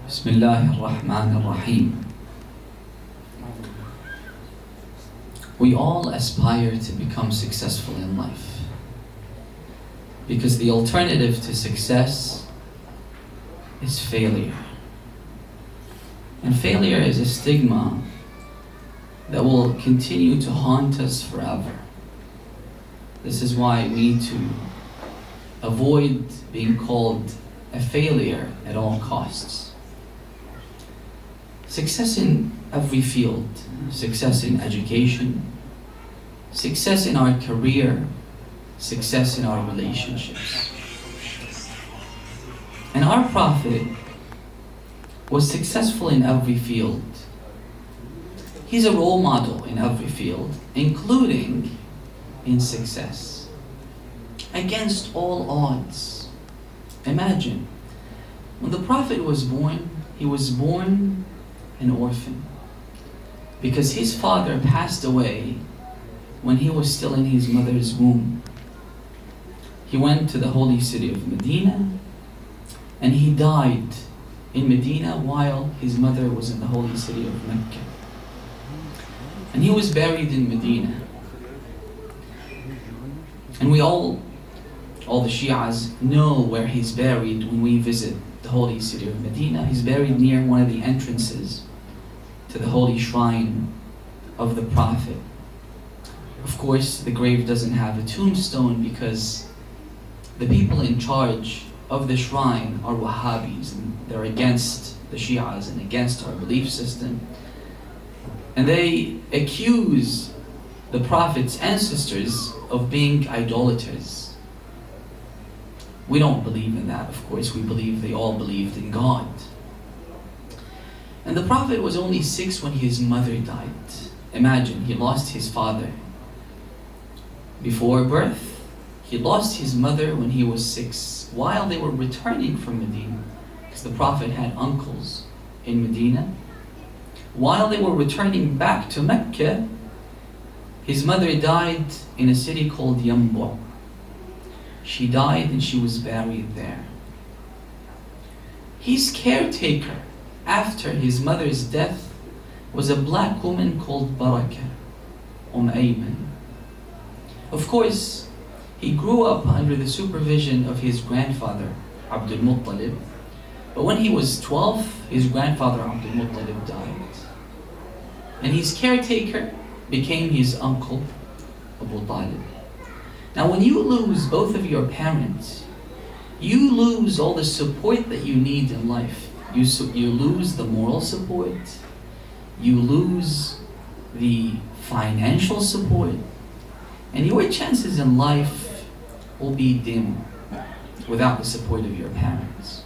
بسم الله الرحمن الرحيم. We all aspire to become successful in life because the alternative to success is failure. And failure is a stigma that will continue to haunt us forever. This is why we need to avoid being called a failure at all costs. Success in every field, success in education, success in our career, success in our relationships. And our Prophet was successful in every field. He's a role model in every field, including in success. Against all odds. Imagine, when the Prophet was born, he was born an orphan because his father passed away when he was still in his mother's womb. He went to the holy city of Medina and he died in Medina while his mother was in the holy city of Mecca. And he was buried in Medina. And we all the Shias know where he's buried when we visit the holy city of Medina. He's buried near one of the entrances to the holy shrine of the Prophet. Of course, the grave doesn't have a tombstone because the people in charge of the shrine are Wahhabis and they're against the Shias and against our belief system. And they accuse the Prophet's ancestors of being idolaters. We don't believe in that, of course. We believe they all believed in God. And the Prophet was only 6 when his mother died. Imagine, he lost his father before birth. He lost his mother when he was 6, while they were returning from Medina, because the Prophet had uncles in Medina. While they were returning back to Mecca, his mother died in a city called Yambu. She died and she was buried there. His caretaker after his mother's death was a black woman called Barakah, Ayman. Of course, he grew up under the supervision of his grandfather, Abdul Muttalib. But when he was 12, his grandfather Abdul Muttalib died. And his caretaker became his uncle, Abu Talib. Now when you lose both of your parents, you lose all the support that you need in life. You lose the moral support, you lose the financial support, and your chances in life will be dim without the support of your parents.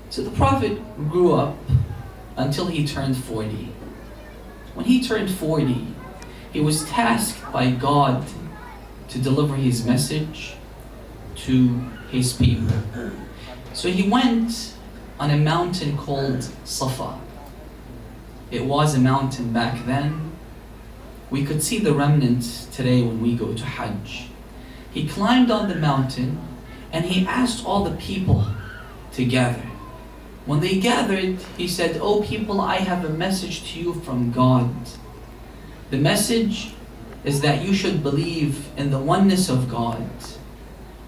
So the Prophet grew up until he turned 40. When he turned 40, he was tasked by God to deliver his message to his people. So he went on a mountain called Safa. It was a mountain back then. We could see the remnants today when we go to Hajj. He climbed on the mountain and he asked all the people to gather. When they gathered, he said, "O people, I have a message to you from God. The message is that you should believe in the oneness of God."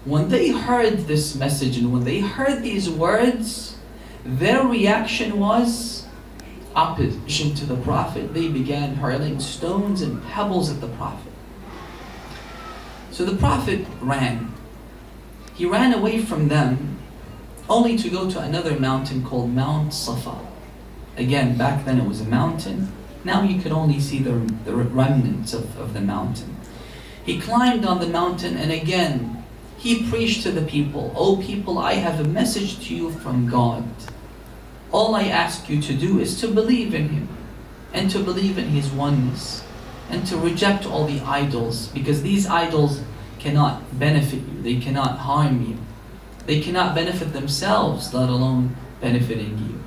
When they heard this message and when they heard these words, their reaction was opposition to the Prophet. They began hurling stones and pebbles at the Prophet. So the Prophet ran. He ran away from them only to go to another mountain called Mount Safa. Again, back then it was a mountain. Now you could only see the remnants of the mountain. He climbed on the mountain and again, he preached to the people, "O people, I have a message to you from God. All I ask you to do is to believe in Him and to believe in His oneness and to reject all the idols, because these idols cannot benefit you, they cannot harm you. They cannot benefit themselves, let alone benefiting you."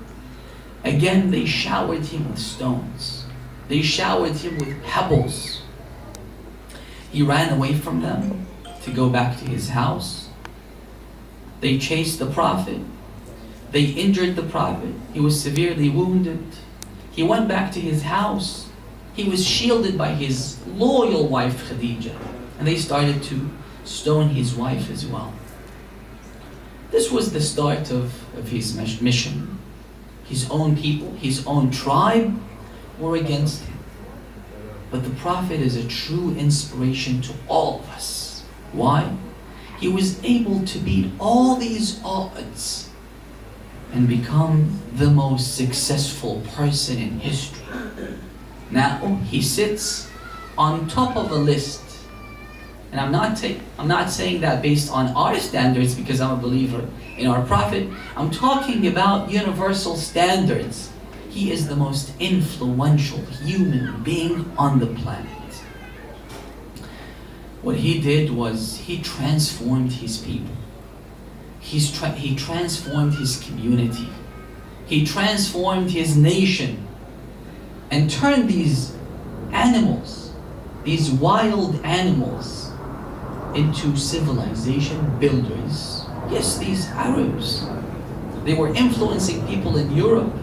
Again, they showered him with stones. They showered him with pebbles. He ran away from them to go back to his house. They chased the Prophet. They injured the Prophet. He was severely wounded. He went back to his house. He was shielded by his loyal wife Khadija. And they started to stone his wife as well. This was the start of his mission. His own people, his own tribe were against him. But the Prophet is a true inspiration to all of us. Why? He was able to beat all these odds and become the most successful person in history. Now he sits on top of a list. And I'm not saying that based on our standards because I'm a believer in our Prophet. I'm talking about universal standards. He is the most influential human being on the planet. What he did was he transformed his people. He transformed his community. He transformed his nation and turned these animals, these wild animals, into civilization builders. Yes, these Arabs, they were influencing people in Europe.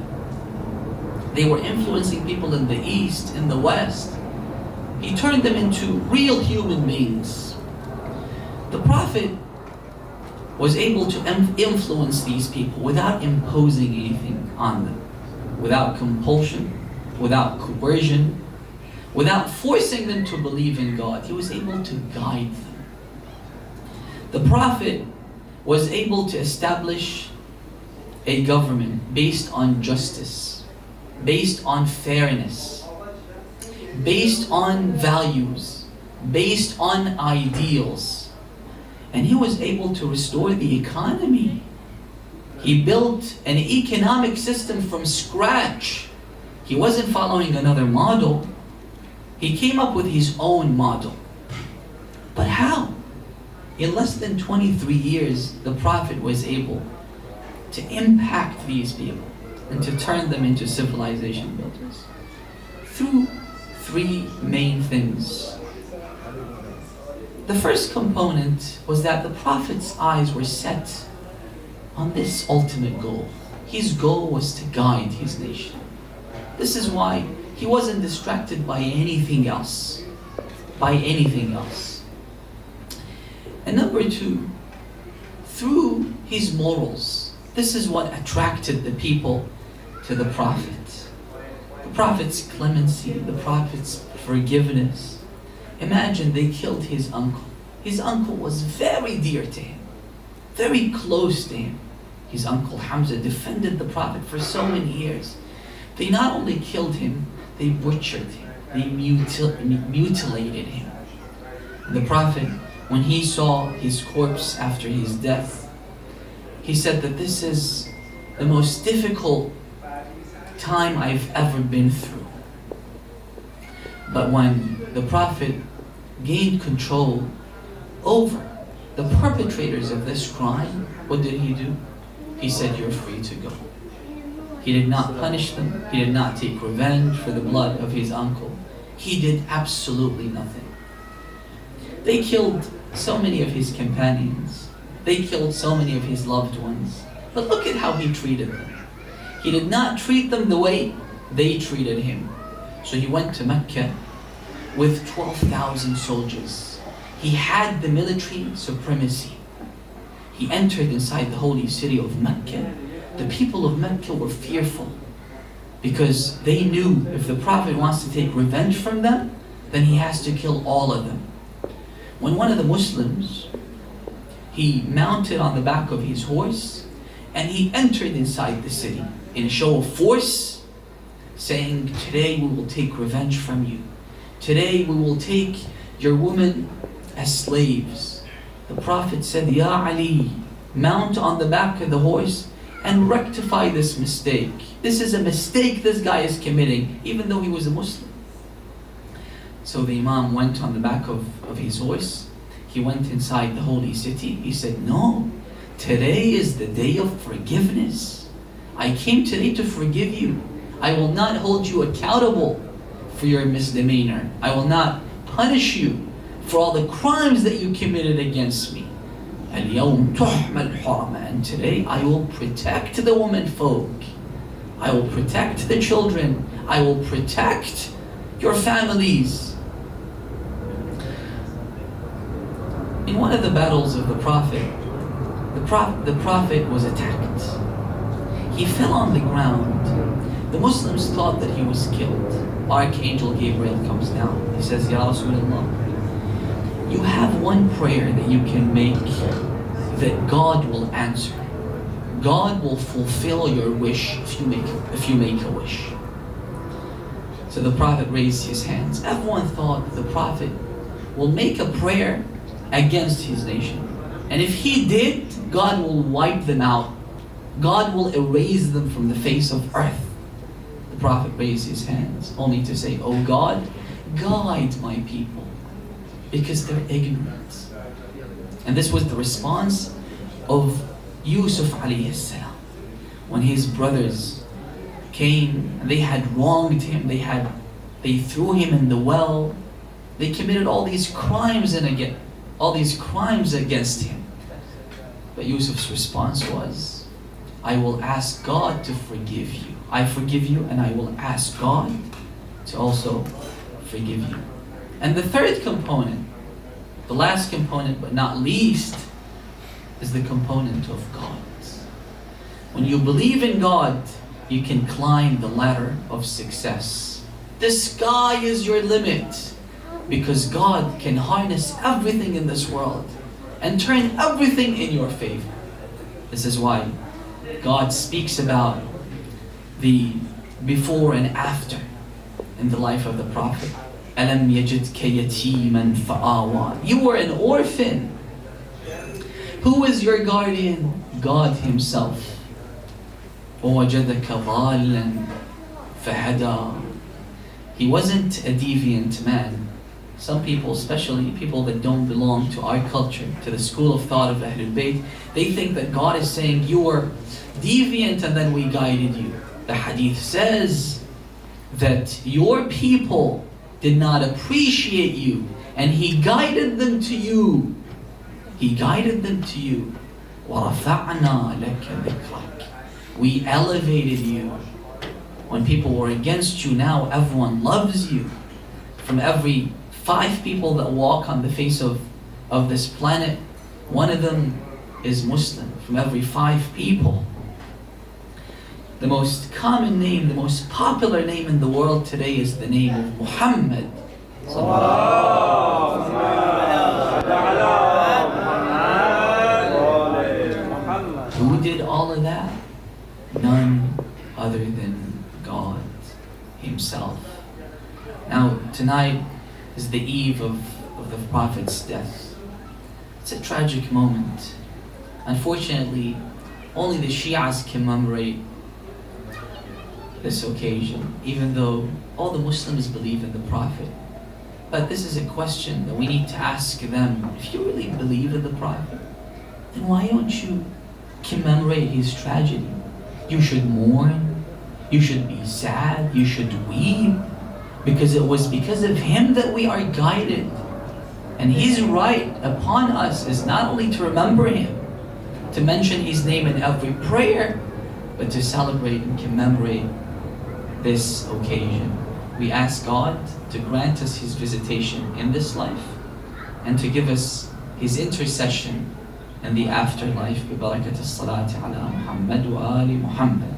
They were influencing people in the East, in the West. He turned them into real human beings. The Prophet was able to influence these people without imposing anything on them, without compulsion, without coercion, without forcing them to believe in God. He was able to guide them. The Prophet was able to establish a government based on justice, based on fairness, based on values, based on ideals. And he was able to restore the economy. He built an economic system from scratch. He wasn't following another model. He came up with his own model. But how? In less than 23 years, the Prophet was able to impact these people and to turn them into civilization builders through three main things. The first component was that the Prophet's eyes were set on this ultimate goal. His goal was to guide his nation. This is why he wasn't distracted by anything else. And number two, through his morals, this is what attracted the people to the Prophet. The Prophet's clemency, the Prophet's forgiveness. Imagine they killed his uncle. His uncle was very dear to him, very close to him. His uncle Hamza defended the Prophet for so many years. They not only killed him, they butchered him. They mutilated him. And the Prophet, when he saw his corpse after his death, he said that this is the most difficult time I've ever been through. But when the Prophet gained control over the perpetrators of this crime, what did he do? He said, "You're free to go." He did not punish them. He did not take revenge for the blood of his uncle. He did absolutely nothing. They killed so many of his companions. They killed so many of his loved ones. But look at how he treated them. He did not treat them the way they treated him. So he went to Mecca with 12,000 soldiers. He had the military supremacy. He entered inside the holy city of Mecca. The people of Mecca were fearful because they knew if the Prophet wants to take revenge from them, then he has to kill all of them. When one of the Muslims, he mounted on the back of his horse and he entered inside the city in a show of force, saying, "Today we will take revenge from you. Today we will take your women as slaves." The Prophet said, "Ya Ali, mount on the back of the horse and rectify this mistake. This is a mistake this guy is committing, even though he was a Muslim." So the Imam went on the back of his horse. He went inside the holy city. He said, "No, today is the day of forgiveness. I came today to forgive you. I will not hold you accountable for your misdemeanor. I will not punish you for all the crimes that you committed against me. اليوم تحمى الحرمة, and today I will protect the women folk. I will protect the children. I will protect your families. In one of the battles of the Prophet, the Prophet was attacked. He fell on the ground. The Muslims thought that he was killed. Archangel Gabriel comes down. He says, Ya Rasulullah, you have one prayer that you can make that God will answer. God will fulfill your wish if you make a wish. So the Prophet raised his hands. Everyone thought that the Prophet will make a prayer against his nation. And if he did, God will wipe them out. God will erase them from the face of earth. The Prophet raised his hands only to say, Oh God, guide my people, because they're ignorant. And this was the response of Yusuf alayhi salam. When his brothers came and they had wronged him, they threw him in the well, they committed all these crimes against him. But Yusuf's response was, I will ask God to forgive you. I forgive you, and I will ask God to also forgive you. And the third component, the last component but not least, is the component of God. When you believe in God, you can climb the ladder of success. The sky is your limit, because God can harness everything in this world and turn everything in your favor. This is why God speaks about the before and after in the life of the Prophet. أَلَمْ يَجِدْكَ يَتِيمًا فَآوَى. You were an orphan. Who is your guardian? God Himself. وَوَجَدَكَ ضَالًّا فَهَدَى. He wasn't a deviant man. Some people, especially people that don't belong to our culture, to the school of thought of Ahlul Bayt, they think that God is saying, you were deviant and then we guided you. The hadith says that your people did not appreciate you and He guided them to you. He guided them to you. وَرَفَعْنَا لَكَ ذِكْرَكَ. We elevated you. When people were against you, now everyone loves you. From every 5 people that walk on the face of this planet, one of them is Muslim. From every 5 people. The most common name, the most popular name in the world today is the name of Muhammad. Who did all of that? None other than God Himself. Now, tonight is the eve of the Prophet's death. It's a tragic moment. Unfortunately, only the Shias commemorate this occasion, even though all the Muslims believe in the Prophet. But this is a question that we need to ask them. If you really believe in the Prophet, then why don't you commemorate his tragedy? You should mourn, you should be sad, you should weep, because it was because of him that we are guided. And his right upon us is not only to remember him, to mention his name in every prayer, but to celebrate and commemorate this occasion. We ask God to grant us His visitation in this life and to give us His intercession in the afterlife. ببركة الصلاة على محمد وآل محمد.